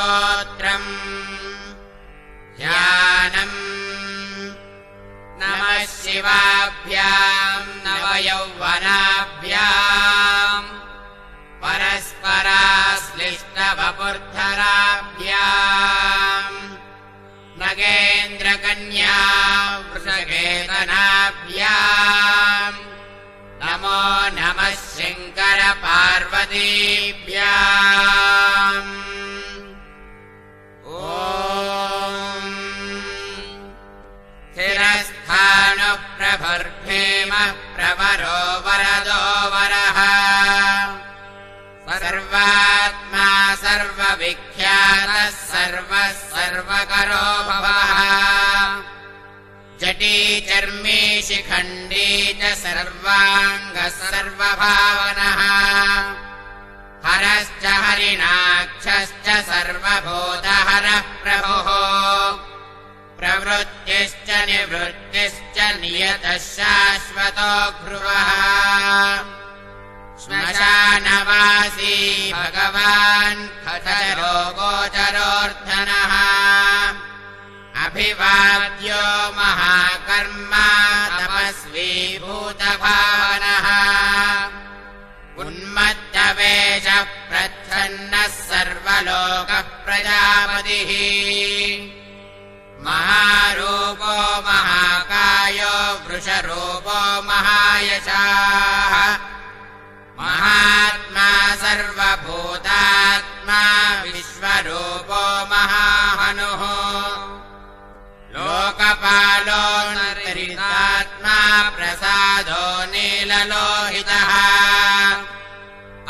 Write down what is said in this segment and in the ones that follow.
स्तोत्रम् ध्यानम् नमः शिवाभ्याम् नवयौवनाभ्याम् परस्पराश्लिष्टवपुर्धराभ्याम् नगेन्द्रकन्या वृषकेतनाभ्याम् नमो नमः शङ्करपार्वतीभ्याम् ॐ स्थिरस्थाणुः प्रभुर्भीमः प्रवरो वरदो वरः सर्वात्मा सर्वविख्यातः सर्वः सर्वकरो भवः जटी चर्मी शिखण्डी च सर्वाङ्गः सर्वभावनः हरश्च हरिणाक्षश्च सर्वभूतहरः प्रभुः प्रवृत्तिश्च निवृत्तिश्च नियतः शाश्वतो ध्रुवः श्मशानवासी भगवान् खचरो गोचरोऽर्धनः अभिवाद्यो महाकर्मा तपस्वी भूतभावनः उन्मत्तवेषः प्रच्छन्नः सर्वलोकः प्रजापतिः महारूपो महाकायो वृषरूपो महायशाः महात्मा सर्वभूतात्मा विश्वरूपो महाहनुः लोकपालो नरितात्मा प्रसादो नीललोहितः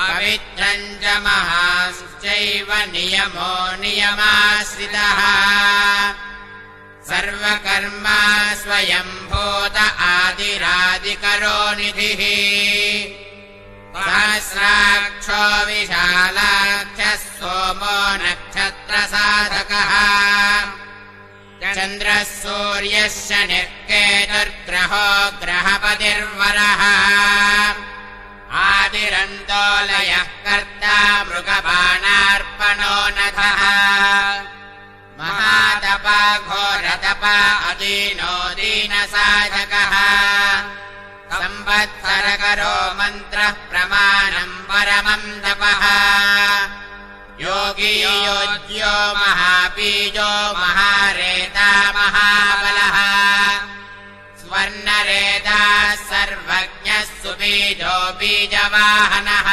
अविद्यम् च महांश्चैव नियमो नियमाश्रितः सर्वकर्मा स्वयंभूत आदिरादिकरो निधिः सहस्राक्षो विशालाक्षः सोमो नक्षत्रसाधकः चन्द्रः सूर्यः शनिः केतुर्ग्रहो ग्रहपतिर्वरः आदिरन्तोलयः कर्ता मृगबाणार्पणो नखः महातपा घोरतपा अदीनो दीनसाधकः संवत्सरकरो मन्त्रः प्रमाणम् परमम् तपः योगी योज्यो महाबीजो महारेता महाबलः स्वर्णरेता सर्वज्ञः सुबीजो बीजवाहनः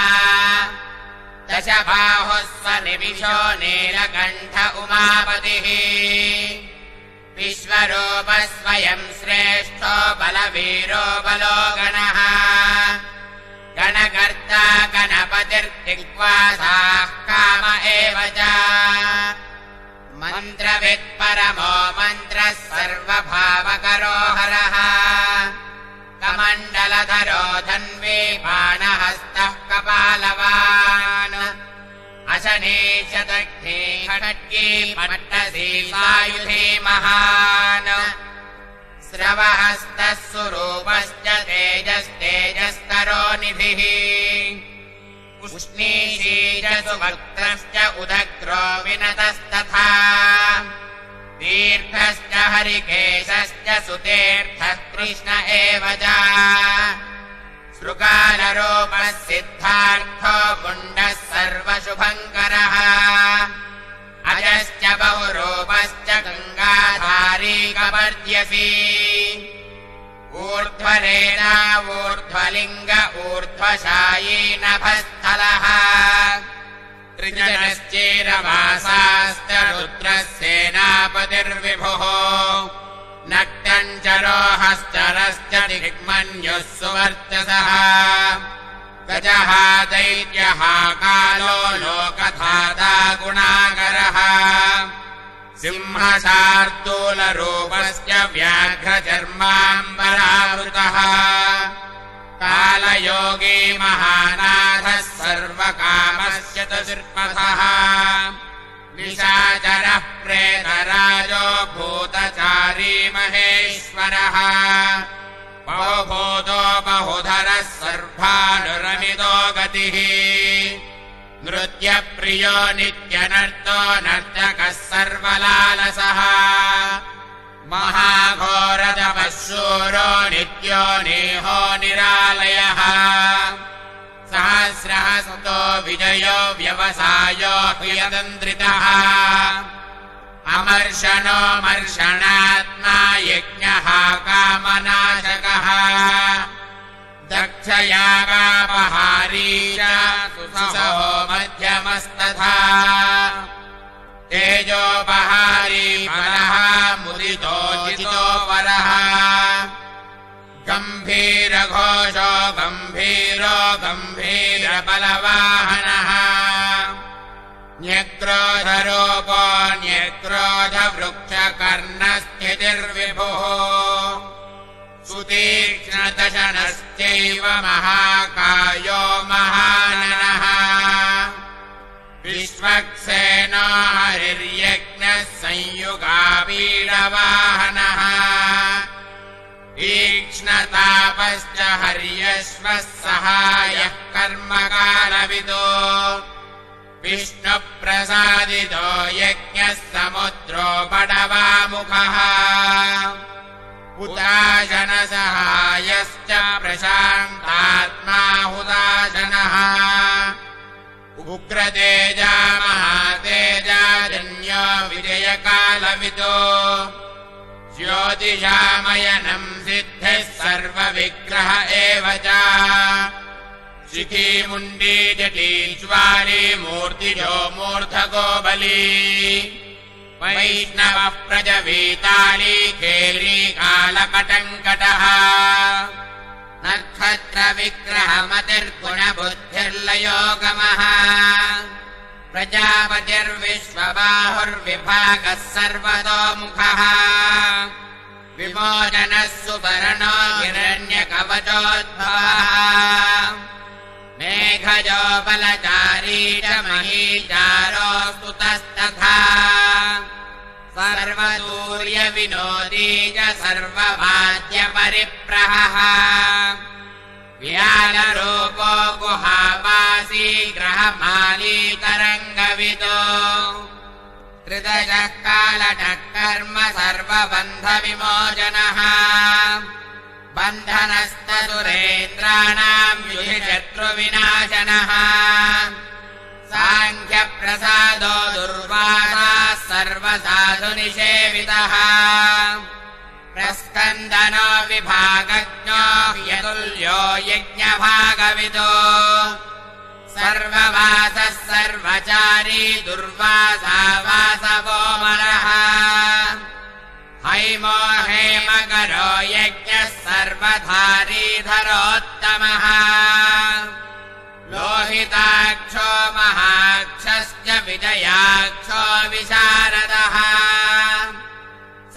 दशबाहुः स्वनिमिषो नीलकण्ठ उमापतिः विश्वरूपः स्वयं श्रेष्ठो बलवीरो बलो गणः गणकर्ता गणपतिर्दिग्वासाः काम एव च मन्त्रवित् परमो मन्त्रः सर्वभावकरो हरः कमण्डलधरो धन्वी बाणहस्तः कपालवान् अशनीशदग्नी खड्गी पट्टसी सायुधी महान् स्रवहस्तः सुरूपश्च तेजस्तेजस्तरो निधिः उष्णीशीरसुवक्त्रश्च उदग्रो विनतस्तथा दीर्घश्च हरिकेशश्च सुतीर्थः कृष्ण एव च शृगालरूपः सिद्धार्थो मुण्डः सर्वशुभङ्करः अजश्च बहुरूपश्च गङ्गाधारी कपर्द्यसी ऊर्ध्वरेणा ऊर्ध्वलिङ्ग ऊर्ध्वशायी नभस्थलः त्रिजनश्चेरवासाश्च रुद्रः सेनापतिर्विभुः नक्तञ्चरो हस्तरश्च दिग्मन्युः सुवर्चसः गजः दैत्यः कालो लोकधाता गुणाकरः सिंहशार्दूलरूपश्च व्याघ्रचर्माम्बरावृतः कालयोगी महानाथः सर्वकामस्य चतुष्पथः निशाचरः प्रेतराजो भूतचारी महेश्वरः बहुभूतो बहुधरः सर्वानुरमितो गतिः नृत्यप्रियो नित्यनर्तो नर्तकः सर्वलालसः महाघोरतपःशूरो नित्यो नेहो निरालयः सहस्रहस्तो विजयो व्यवसायो ह्यतन्द्रितः अमर्षणो मर्षणात्मा यज्ञः कामनाशकः दक्षयागापहारी च सुसहो मध्यमस्तथा तेजोपहारी बलः मुदितो जितो वरः गम्भीरघोषो गम्भीरो गम्भीरबलवाहनः न्यक्रोधरूपो न्यक्रोधवृक्षकर्णस्थितिर्विभुः सुतीक्ष्णदशनश्चैव महाकायो महाननः विश्वक्सेनो हरिर्यज्ञः संयुगापीडवाहनः तीक्ष्णतापश्च हर्यश्वः सहायः कर्मकालविदो विष्णुप्रसादितो यज्ञः समुद्रो बडवामुखः हुताशनसहायश्च प्रशान्तात्मा हुताशनः उग्रतेजा महातेजाजन्यो विजयकालविदो ज्योतिषामयनम् सिद्धिः सर्वविग्रह एव च शिखीमुण्डी जटीज्वाली मूर्तिजो मूर्धको बली वैष्णवः प्रजवीताली खेली कालकटङ्कटः नक्षत्रविग्रहमतिर्गुणबुद्धिर्लयोगमः प्रजापतिर्विश्वबाहुर्विभागः सर्वतोमुखः विमोचनः सुवर्णो हिरण्यकवचोद्भवः मेघजो बलचारी च महीचारो स्तुतस्तथा सर्वतूर्यविनोदी च सर्ववाद्यपरिप्रहः व्यालरूपो गुहावासी ग्रहमाली तरङ्गविदो त्रिदशः कालटः कर्म सर्वबन्धविमोचनः बन्धनस्तसुरेन्द्राणाम् युधिशत्रुविनाशनः साङ्ख्यप्रसादो दुर्वासाः सर्वसाधुनिषेवितः प्रस्कन्दनो विभागज्ञो यतुल्यो यज्ञभागविदो सर्ववासः सर्वचारी दुर्वासा वासवोमरः हैमो हेमकरो यज्ञः सर्वधारीधरोत्तमः लोहिताक्षो महाक्षश्च विजयाक्षो विशारदः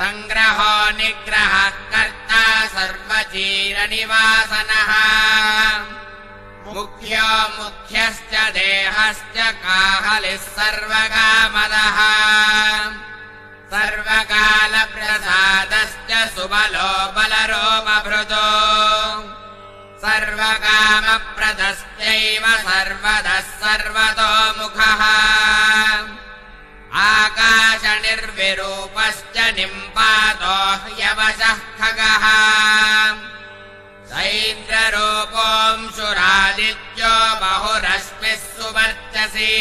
सङ्ग्रहो निग्रहः कर्ता सर्वचीरनिवासनः मुख्यो मुख्यश्च देहश्च काहलिः सर्वकामदः सर्वकालप्रसादश्च सुबलो बलरोमभृतो सर्वकामप्रदश्चैव सर्वदः सर्वतोमुखः आकाशनिर्विरूपश्च निम्पातो ह्यवशः खगः सैन्द्ररूपोऽंशुरादित्यो बहुरश्मिः सुवर्चसी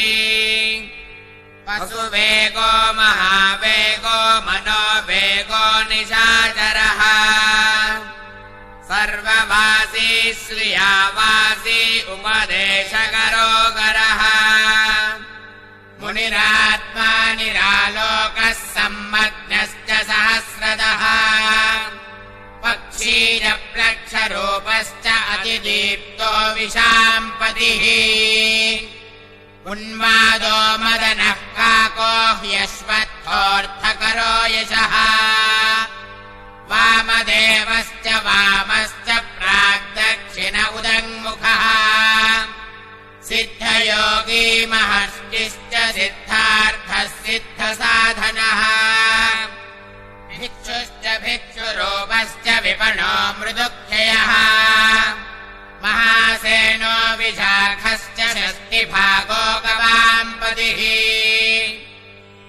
वसुवेगो महावेगो मनोवेगो निशाचरः सर्ववासी श्रियावासी उपदेशकरोगरः मुनिरात्मा निरालोकः सम्मग्नश्च सहस्रदः पक्षीरप्लक्षरूपश्च अतिदीप्तो विशाम्पतिः उन्मादो मदनः काको ह्यश्वत्थोऽर्थकरो यशः वामदेवश्च वामश्च प्राग्दक्षिण उदङ्मुखः सिद्धयोगी महर्षिश्च सिद्धार्थः सिद्धसाधनः भिक्षुश्च भिक्षुरूपश्च विपणो मृदुक्षयः महासेनो विशाखश्च षष्टिभागो गवः हविः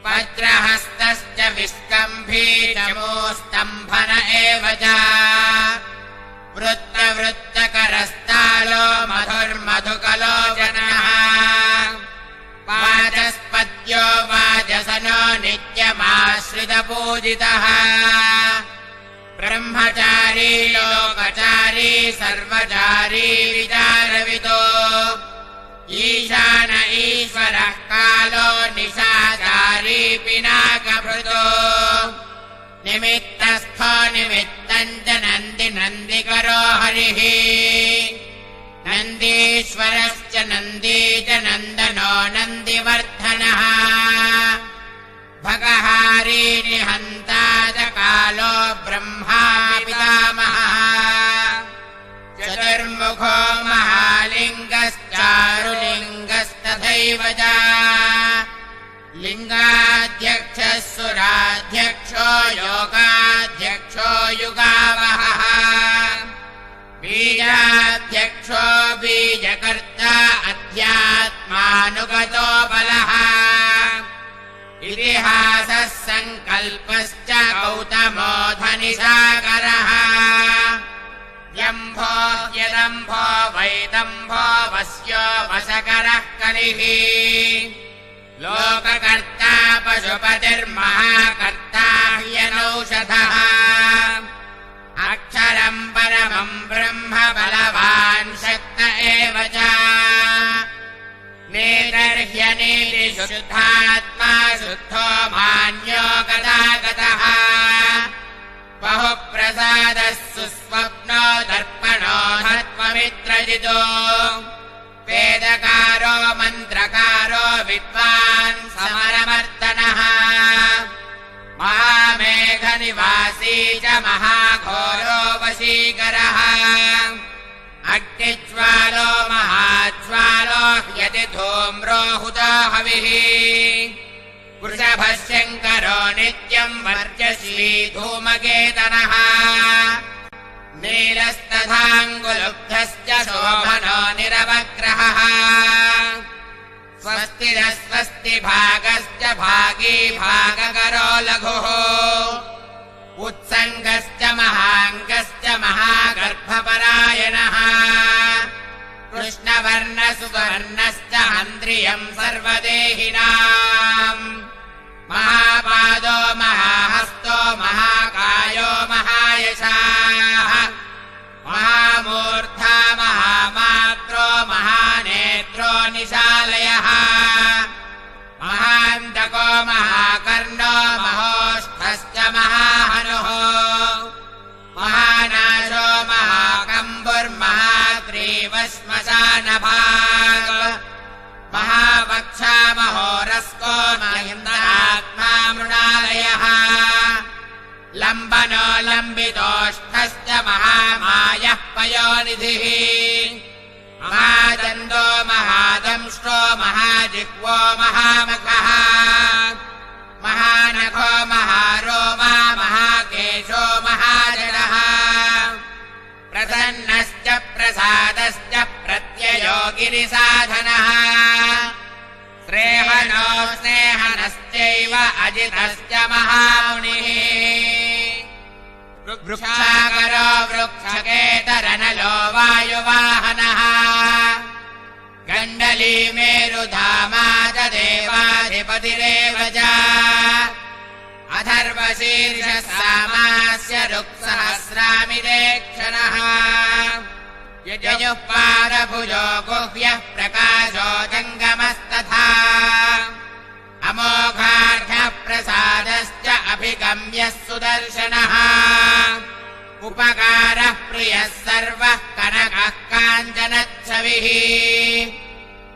वज्रहस्तश्च विस्कम्भी चमोस्तम्भन एव च वृत्तवृत्तकरस्तालो मधुर्मधुकलो जनः वाचस्पत्यो वाजसनो नित्यमाश्रितपूजितः ब्रह्मचारी लोकचारी सर्वचारी विचारविदो ईशान ईश्वरः कालो निशाचारी पिनाकभृतो निमित्तस्थो निमित्तम् च नन्दी नन्दिकरो हरिः नन्दीश्वरश्च नन्दी च नन्दनो नन्दिवर्धनः भगहारी निहन्ता च कालो ब्रह्मा पितामहः चतुर्मुखो महालिङ्गश्चारुलिङ्गस्तथैव च लिङ्गाध्यक्षः सुराध्यक्षो योगाध्यक्षो युगावहः बीजाध्यक्षो बीजकर्ता अध्यात्मानुगतो बलः इतिहासः सङ्कल्पश्च गौतमोऽधनिशाकरः यम्भो यदम्भो वैदम्भो वस्यो वशकरः कलिः लोककर्ता पशुपतिर्महाकर्ता ह्यनौषधः अक्षरम् परमम् ब्रह्म बलवान् शक्त एव च नेतर्ह्यनेति शुद्धात्मा शुद्धो मान्यो गदागतः बहुप्रसादः सुस्वप्नो दर्पणो हत्वमित्रजितो वेदकारो मन्त्रकारो विद्वान् समरमर्दनः महामेघनिवासी च महाघोरो वशीकरः अग्निज्वालो महाज्वालो ह्यति धूम्रो हुतो हविः वृषभः शङ्करो नित्यम् वर्चसी धूमकेतनः नीलस्तथाङ्गुलुब्धश्च शोभनो निरवग्रहः स्वस्तिरस्वस्ति भागश्च भागी भागकरो लघुः उत्सङ्गश्च महाङ्गश्च महागर्भपरायणः कृष्णवर्णसुवर्णश्च मन्द्रियम् सर्वदेहिनाम् महापादो महाहस्तो महाकायो महायशाः महामूर्धा महामात्रो महानेत्रो निशालयः महान्तको महाकर्णो महोष्ठश्च महाहनुः महानाशो महाकम्बुर्महाग्रीवश्मशानभाग महावक्षा महोरस्को महेन्द्रात्मा मृणालयः लम्बनो लम्बितोष्ठश्च महामायः पयोनिधिः महादन्दो महादंष्ट्रो महाजिह्वो महामखः महानखो महारोमा महाकेशो महाजडः प्रसन्नश्च प्रसादश्च प्रत्ययो गिरिसाधनः श्रेहणो स्नेहनश्चैव अजितश्च महामुनिः वृक्षाकरो वृक्षकेतरनलो वायुवाहनः गण्डली मेरुधामा च देवाधिपतिरेव च अथर्वशीर्षसामास्य ऋक्सहस्रामिदेक्षणः यजुः पादभुजो गुह्यः प्रकाशो जङ्गमस्तथा अमोघाढ्यः प्रसादश्च अभिगम्यः सुदर्शनः उपकारः प्रियः सर्वः कनकः काञ्चनच्छविः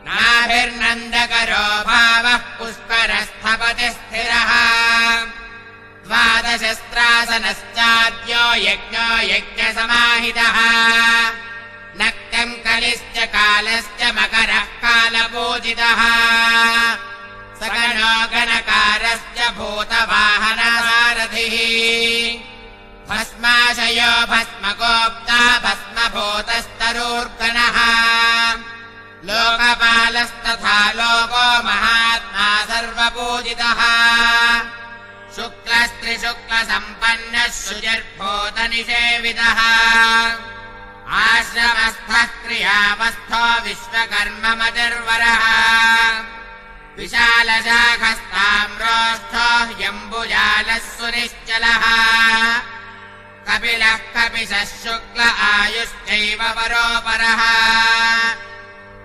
नाभिर्नन्दकरो भावः पुष्परस्थपति स्थिरः द्वादशस्त्रासनश्चाद्यो यज्ञो यज्ञसमाहितः नक्तम् कलिश्च कालश्च मकरः कालपूजितः सकनो गणकारश्च भूतवाहनसारथिः भस्माशयो भस्मगोप्ता भस्मभूतस्तरूर्गणः लोकपालस्तथा लोको महात्मा पूजितः शुक्लस्त्रिशुक्लसम्पन्नः शुचिर्भूतनिषेवितः आश्रमस्थः क्रियावस्थो विश्वकर्ममतिर्वरः विशालशाखस्ताम्रोष्ठो ह्यम्बुजालः सुनिश्चलः कपिलः कपिशः शुक्ल आयुश्चैव वरोपरः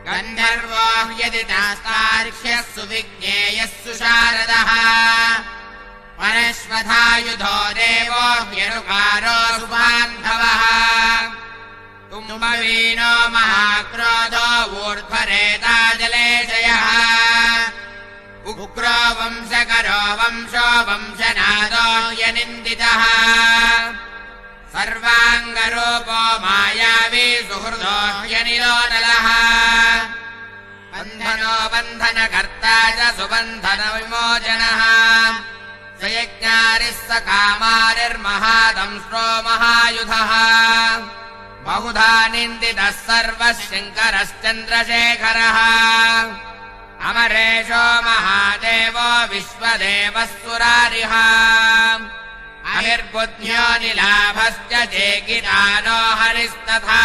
गन्धर्वो यदि तास्तार्क्ष्यः सुविज्ञेयः सुशारदः परश्वथायुधो देवो ह्यनुकारो सुबान्धवः तुम्बवीनो महाक्रोधो ऊर्ध्वरेता जलेशयः उग्रो वंशकरो वंशो वंशनादो यनिन्दितः सर्वाङ्गरूपो मायावी सुहृदो ह्यनिलोनलः बन्धनो बन्धनकर्ता च सुबन्धनविमोचनः स यज्ञारिः स कामारिर्महादंष्ट्रो महायुधः बहुधा निन्दितः सर्वः शङ्करश्चन्द्रशेखरः अमरेशो महादेवो विश्वदेवः सुरारिः अनिर्बुद्ध्यो निलाभश्च चेकितानो हरिस्तथा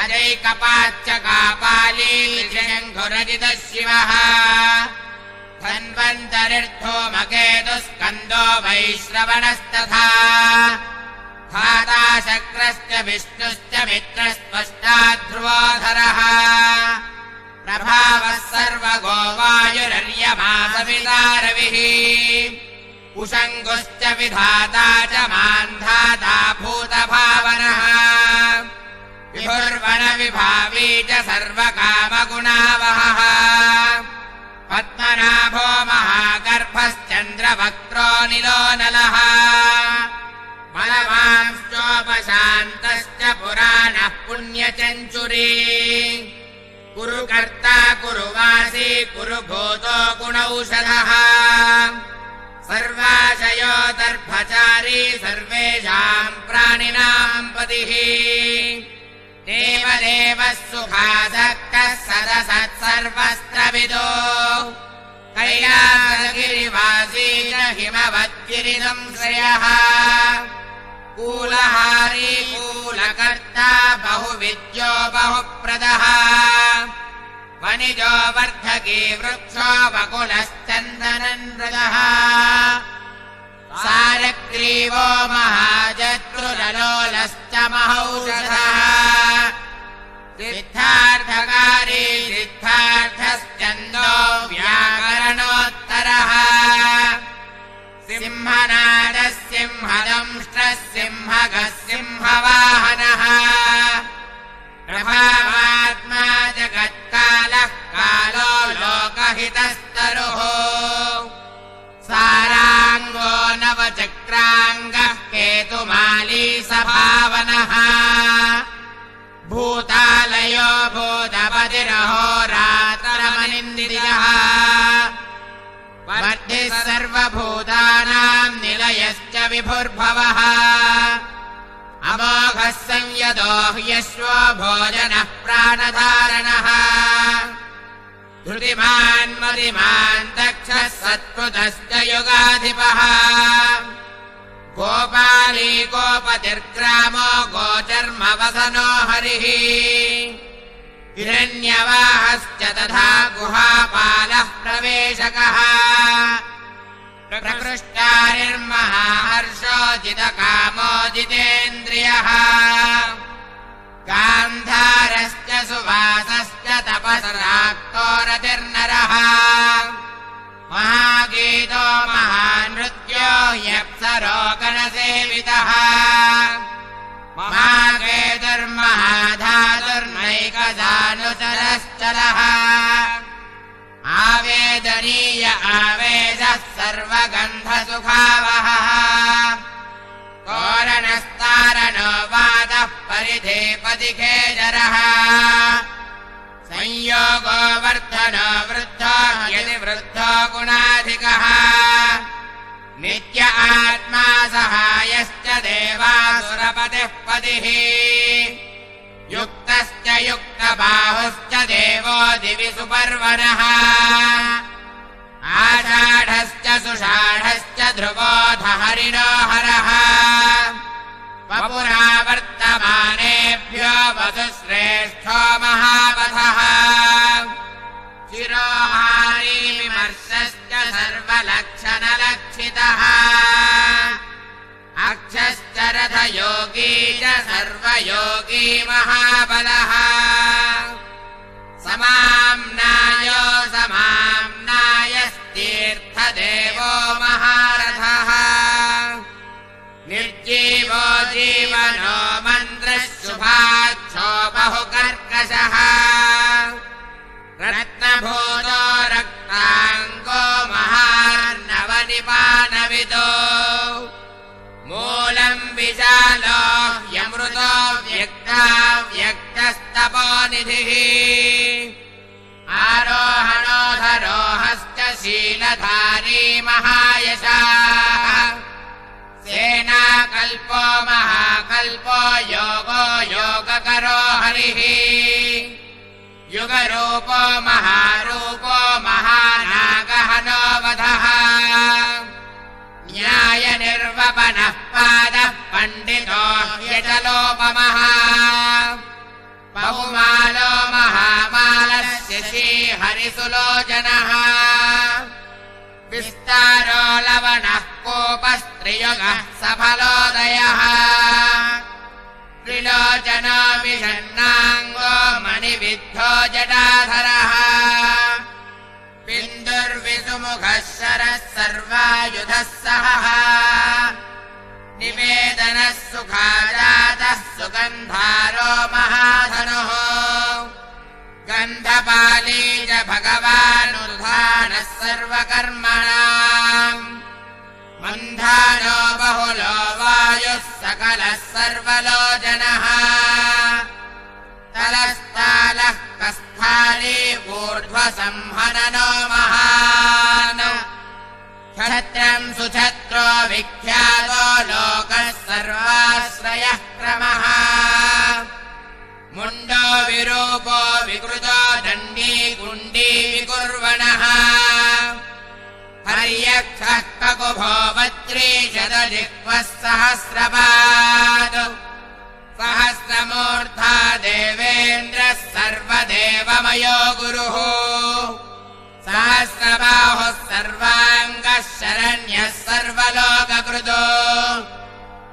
अजैकपाच्च कापाली शङ्खुरजितः शिवः धन्वन्तरिर्थो मकेतुस्कन्दो वैश्रवणस्तथा धाता शक्रश्च विष्णुश्च मित्रस्त्वष्टा ध्रुवोधरः प्रभावः सर्वगो वायुरर्यमा सविता रविः उषङ्गुश्च विधाता च मान्धाता भूतभावनः विभुर्वणविभावी च सर्वकामगुणावहः पद्मनाभो महागर्भश्चन्द्रवक्त्रो निलोनलः बलवांश्चोपशान्तश्च पुराणः पुण्यचञ्चुरी कुरु कर्ता कुरु वासी कुरु भूतो गुणौषधः सर्वाशयो दर्भचारी सर्वेषाम् प्राणिनाम् पतिः देवदेवः सुखासक्तः सदसत् सर्वस्त्रविदो कैलासगिरिवासी च हिमवद्गिरिसंश्रयः कूलहारी कूलकर्ता बहुविद्यो बहुप्रदः वनिजो वर्धकी वृक्षो वकुलश्चन्दननृतः सारग्रीवो महाजत्रुरलोलश्च महौषधः सिद्धार्थकारी सिद्धार्थश्चन्दो व्याकरणोत्तरः सिंहनादः सिंहदंष्ट्रः सिंहगः सिंहवाहनः प्रभावात्मा जगत्कालः कालो लोकहितस्तरुः साराङ्गो नवचक्राङ्गः केतुमाली सभावनः भूतालयो भूतपतिरहोरात्रमनिन्दितः वर्धिः सर्वभूतानाम् निलयश्च विभुर्भवः अमोघः संयतो ह्यश्वो भोजनः प्राणधारणः धृतिमान् मतिमान् दक्षः सत्कृतश्च युगाधिपः गोपाली गोपतिर्ग्रामो गोचर्मवसनो हरिः हिरण्यवाहश्च तथा गुहापालः प्रवेशकः प्रकृष्टारिर्महाहर्षोजितकामो जितेन्द्रियः गान्धारश्च सुवासश्च तपसराक्तो रतिर्नरः महागीतो महानृत्यो ह्यप्सरो गणसेवितः महाकेतुर्महाधातुर्नैकदानुचरश्चलः आवेदनीय आवेशः सर्वगन्धसुखावहः तोरणस्तारणो वादः परिधेपदिखेजरः संयोगो वर्धनो वृद्धो यदि वृद्धो गुणाधिकः नित्य आत्मा सहायश्च देवासुरपतिः पतिः युक्तश्च युक्तबाहुश्च देवो दिवि सुपर्वणः सुषाढश्च ध्रुवोऽथ हरिणो हरः वपुरा वर्तमानेभ्यो वसुश्रेष्ठो महावधः चिरोहारी विमर्शश्च सर्वलक्षणलक्षितः अक्षश्च रथयोगी च सर्वयोगी महाबलः समाम्नायो समाम्नायस्तीर्थदेवो महारथः निर्जीवो जीवनो मन्त्रः शुभाक्षो बहुकर्कशः रत्नभूतो रक्ताङ्गो महार्णवनिपानविदो मूलम् विशालो ह्यमृतो व्यक्तस्तपोनिधिः आरोहणोऽधरोहश्च शीलधारी महायशाः सेनाकल्पो महाकल्पो योगो योगकरो हरिः युगरूपो महारूपो महानागहनो वधः न्यायनिर्वपनः पादः पण्डितो ह्यचलोपमः बहुमालो महामालस्य श्रीहरिसुलोचनः विस्तारो लवणः कोपस्त्रियुगः सफलोदयः त्रिलोचनो विषण्णाङ्गो मणिविद्धो जटाधरः बिन्दुर्विसुमुखः शरः सर्वायुधः सहः निवेदनः सुखाजातः सुगन्धारो महाधनुः गन्धपाली च भगवानुर्धानः सर्वकर्मणाम् मन्धानो बहुलो वायुः सकलः सर्वलोचनः तलस्तालः कस्थाली ऊर्ध्वसंहननो महान् छत्रम् सुछत्रो विख्यातो लोकः सर्वाश्रयः क्रमः मुण्डो विरूपो विकृतो दण्डी गुण्डी विकुर्वणः हर्यक्षः ककुभो वज्रीशतजिह्वः सहस्रपात् सहस्रमूर्धा देवेन्द्रः सर्वदेवमयो गुरुः सहस्रबाहुः सर्वाङ्गः शरण्यः सर्वलोककृतो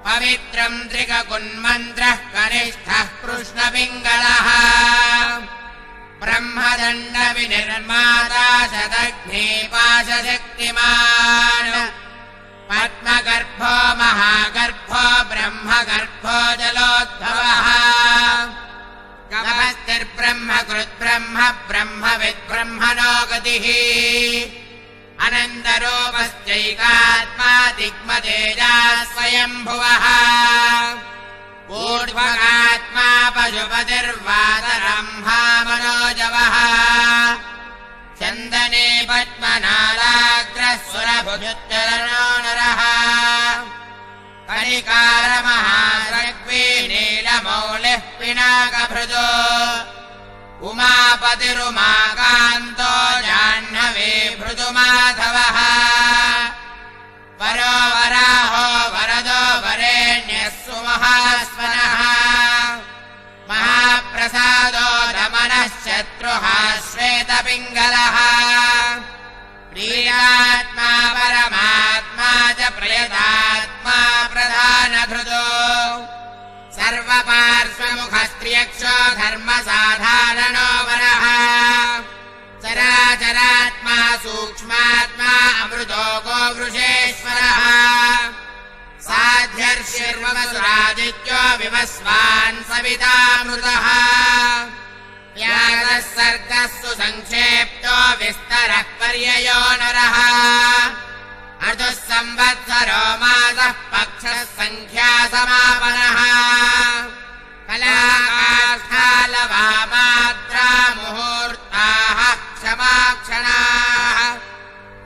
पवित्रम् त्रिककुन्मन्त्रः कनिष्ठः कृष्णपिङ्गलः ब्रह्मदण्डविनिर्माता शतघ्नीपाशशक्तिमान् पद्मगर्भो महागर्भो ब्रह्मगर्भो जलोद्भवः गभस्तिर्ब्रह्मकृद्ब्रह्म ब्रह्मविद्ब्रह्मणो गतिः अनन्तरूपश्चैकात्मा दिग्मतेजा स्वयम्भुवः ऊर्ध्वगात्मा पशुपतिर्वातरम्भा मनोजवः चन्दने पद्मनालाग्रः सुरभुजोच्चरणो नरः कनिकारमहारग्वी नीलमौलिः पिनाकभृजो उमापतिरुमाकान्तो जाह्नवी भृजुमाधवः वरो वराहो वरदो वरेण्यः सुमहास्वनः महाप्रसादो दमनः शत्रुः श्वेतपिङ्गलः प्रियात्मा परमात्मा च प्रयतात्मा प्रधानधृतो सर्वपार्श्वमुखस्त्रियक्षो धर्मसाधारणो वरः चराचरात्मा सूक्ष्मात्मा अमृतो गोवृषेश्वरः साध्यर्षिर्वसुरादित्यो विवस्वान् सवितामृतः व्यासः सर्गः सुसङ्क्षेप्तो विस्तरः पर्ययो नरः ऋतुः संवत्सरो मासः पक्षः सङ्ख्यासमापनः कलाकाष्ठालवामात्रा मुहूर्ताः क्षमाक्षणाः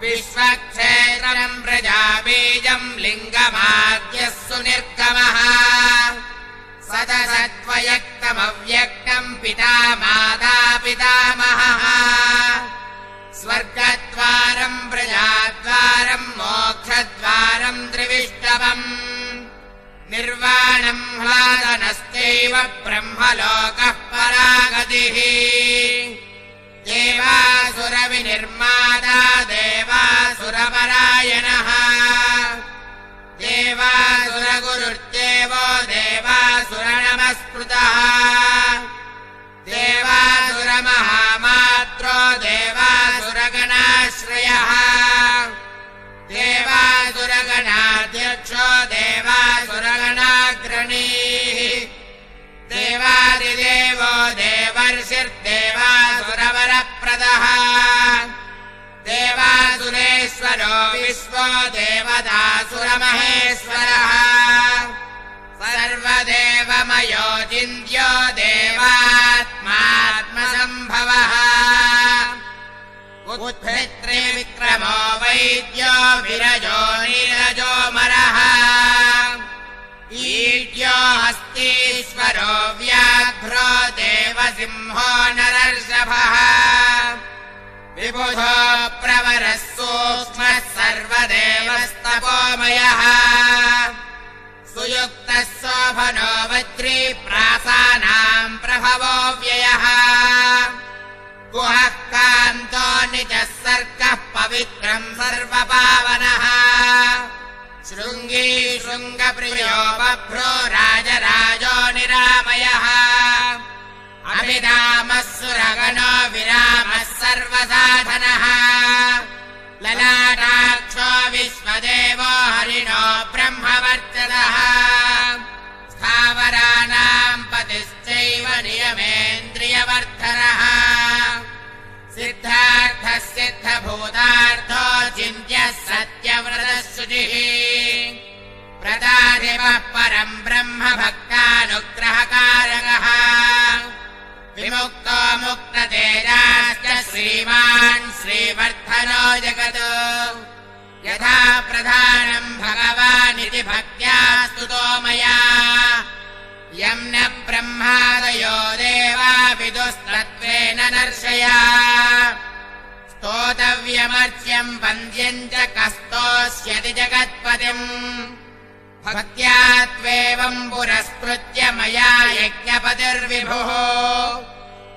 विश्वक्षेत्रम् प्रजाबीजम् लिङ्गमाद्यः सुनिर्गमः सदसत्त्वयक्तमव्यक्तम् पिता माता पितामहः स्वर्गद्वारम् प्रजाद्वारम् ब्रह्मादनश्चैव ब्रह्मलोकः परागतिः देवासुरविनिर्माता देवासुरपरायणः देवासुरगुरुर्देवो देवासुरनमस्कृतः देवासुरमहामात्रो देवासुरगणाश्रयः देवासुरगणाध्यक्षो देवासुरगणाग्रणीः देवादिदेवो देवर्षिर्देवासुरवरप्रदः देवासुरेश्वरो विश्वो देवतासुरमहेश्वरः सर्वदेवमयो चिन्त्यो देवात्मात्मसम्भवः उत्भित्रिविक्रमो वैद्यो विरजो नीरजो मरः ईड्यो हस्तीश्वरो व्याघ्रो देवसिंहो नरर्षभः विबुधो प्रवरः सूक्ष्मः सर्वदेवस्तपोमयः सुयुक्तः शोभनो वज्री प्रासानाम् प्रभवो व्ययः गुहः कान्तो निजः सर्गः पवित्रम् सर्वपावनः शृङ्गी शृङ्गप्रियो बभ्रो राजराजो निरामयः अभिरामः सुरगणो विरामः सर्वसाधनः ललाटाक्षो विश्वदेवो हरिणो ब्रह्मवर्चदः स्थावराणाम् पतिश्चैव नियमेन्द्रियवर्धनः सिद्धार्थः सिद्धभूतार्थो चिन्त्यः सत्यव्रतः शुचिः प्रदाधिपः परम् ब्रह्म भक्तानुग्रहकारकः विमुक्तो मुक्ततेजाश्च श्रीमान् श्रीवर्धनो जगत् यथा प्रधानम् भगवानिति भक्त्या स्तुतो मया यम् न ब्रह्मादयो देवा विदुस्तत्त्वेन नर्षया स्तोतव्यमर्च्यम् वन्द्यम् च कस्तोष्यति जगत्पतिम् भक्त्या त्वेवम् पुरस्कृत्य मया यज्ञपतिर्विभुः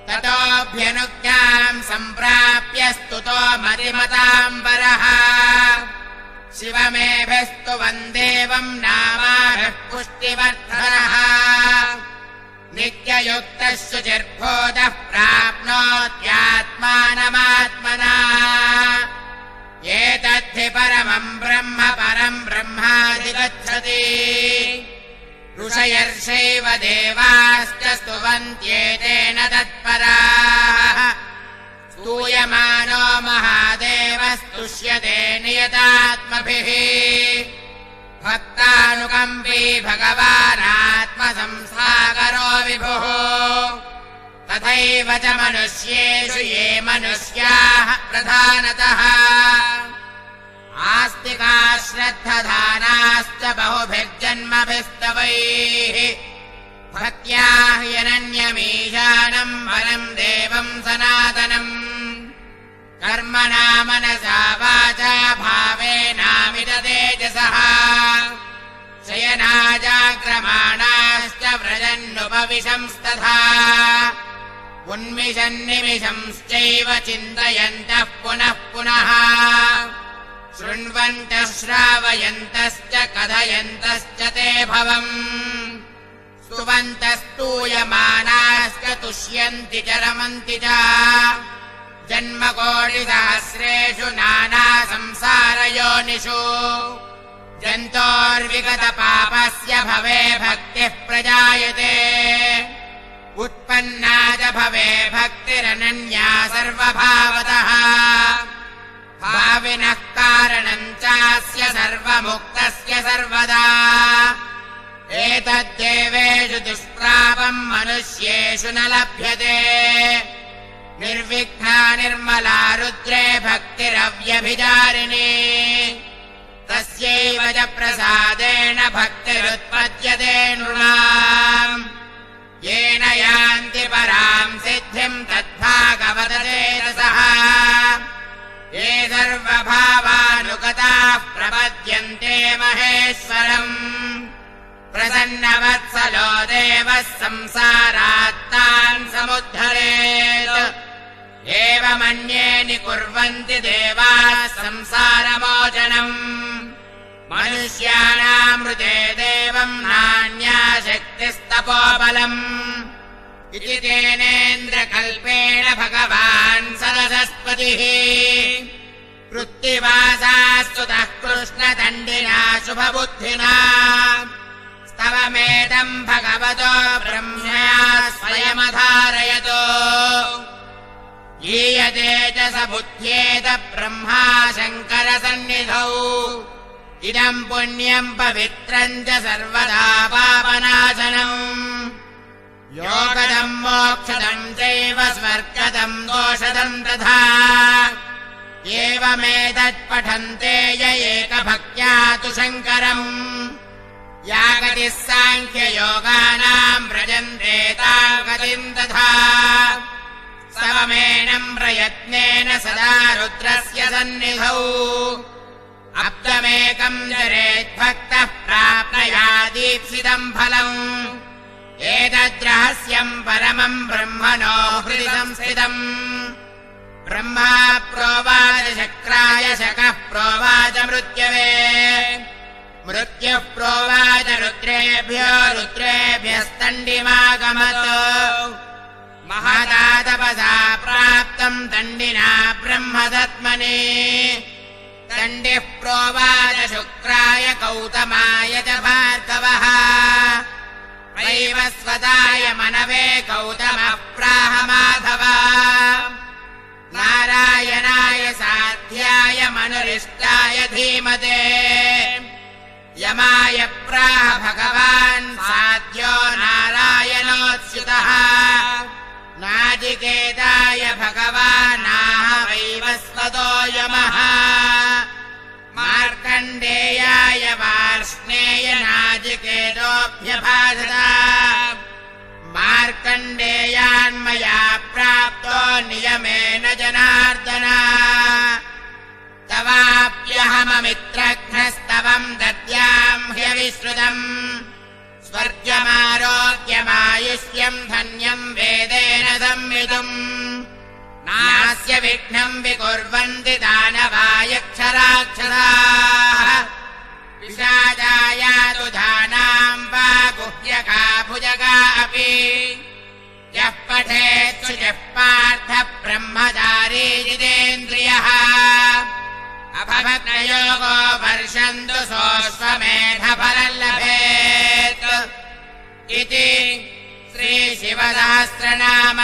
ततोऽभ्यनुज्ञाम् सम्प्राप्य स्तुतो मतिमताम्बरः शिवमेभिस्तु वन्देवम् नामाभिः पुष्टिवर्धनः नित्ययुक्तः शुचिर्भूतः प्राप्नोत्यात्मानमात्मना एतद्धि परमम् ब्रह्म परम् ब्रह्माधिगच्छति ऋषयर्षैव देवाश्च स्तुवन्त्येतेन तत्पराः स्तूयमानो महादेवस्तुष्यते नियतात्मभिः भक्तानुकम्पी भगवानात्मसंसागरो विभुः तथैव च मनुष्येषु ये मनुष्याः प्रधानतः आस्तिकाः श्रद्धधानाश्च बहुभिर्जन्मभिस्तवैः भक्त्या ह्यनन्यमीशानम् परम् देवम् सनातनम् कर्मणा मनसा वाचा भावेनामित तेजसः शयनाजाग्रमाणाश्च व्रजन्नुपविशंस्तथा उन्मिषन्निमिषंश्चैव चिन्तयन्तः पुनः पुनः शृण्वन्तः श्रावयन्तश्च कथयन्तश्च ते भवम् स्तुवन्तस्तूयमानाश्च तुष्यन्ति च रमन्ति च जन्मकोटिसहस्रेषु नानासंसारयोनिषु जन्तोर्विगतपापस्य भवे भक्तिः प्रजायते उत्पन्ना च भवे भक्तिरनन्या सर्वभावतः भाविनः कारणम् चास्य सर्वमुक्तस्य सर्वदा एतद्देवेषु दुष्प्रापम् मनुष्येषु न लभ्यते निर्विघ्ना निर्मला रुद्रे भक्तिरव्यभिचारिणी तस्यैव च प्रसादेन भक्तिरुत्पद्यते नृणाम् येन यान्ति पराम् सिद्धिम् तद्भागवततेजसः ये सर्वभावानुगताः प्रपद्यन्ते महेश्वरम् प्रसन्नवत्सलो देवः संसारात्तान् समुद्धरेत् एवमन्ये निकुर्वन्ति देवाः संसारमोचनम् मनुष्याणामृते देवम् नान्या शक्तिस्तपोबलम् इति तेनेन्द्रकल्पेन भगवान् सरस्वतिः कृत्तिवासास्तुतः कृष्णदण्डिना शुभबुद्धिना स्तवमेदम् भगवतो ब्रह्मया स्वयमधारयतो ईयते च स बुद्ध्येत ब्रह्मा शङ्करसन्निधौ इदम् पुण्यम् पवित्रम् च सर्वदा पापनाशनम् योगदम् मोक्षदम् चैव स्वर्गदम् दोषदम् तथा एवमेतत्पठन्ते य एकभक्त्या तु शङ्करम् या गतिः साङ्ख्ययोगानाम् व्रजन्ते ताम् गतिम् तथा सममेनम् प्रयत्नेन सदा रुद्रस्य सन्निधौ अब्दमेकम् जरेद्भक्तः प्राप्नुयादीप्सितम् फलम् एतद्रहस्यम् परमम् ब्रह्मणो हृदि संस्थितम् ब्रह्मा प्रोवाच शक्राय शकः प्रोवाच मृत्यवे मृत्युः प्रोवाच रुद्रेभ्यो रुद्रेभ्यस्तण्डिमागमत् महता तपसा प्राप्तम् दण्डिना ब्रह्मदत्मने दण्डिः प्रोवाच शुक्राय गौतमाय च भार्गवः वैवस्वताय मनवे गौतमः प्राह माधव नारायणाय साध्याय मनुरिष्टाय धीमते यमाय प्राह भगवान् साध्यो नारायणोऽच्युतः नाचिकेताय भगवानाह वैवस्वतो यमः मार्कण्डेयाय वार्ष्णेय नाचिकेतोऽभ्यभाषत मार्कण्डेयान्मया प्राप्तो नियमेन जनार्दन तवाप्यहममित्रघ्नस्तवम् दद्याम् ह्यविश्रुतम् स्वर्गमारोग्यमायुष्यम् धन्यम् वेदेन संविदुम् नास्य विघ्नम् विकुर्वन्ति दानवायक्षराक्षराः पिशाचायातु धानाम् वा गुह्यका भुजगा अपि यः पठेत् शुचिः पार्थ ब्रह्मचारी जितेन्द्रियः अभवग्नयोगो वर्षन्तु सोऽश्वमेधफलम् लभेत् इति श्रीशिवसहस्रनाम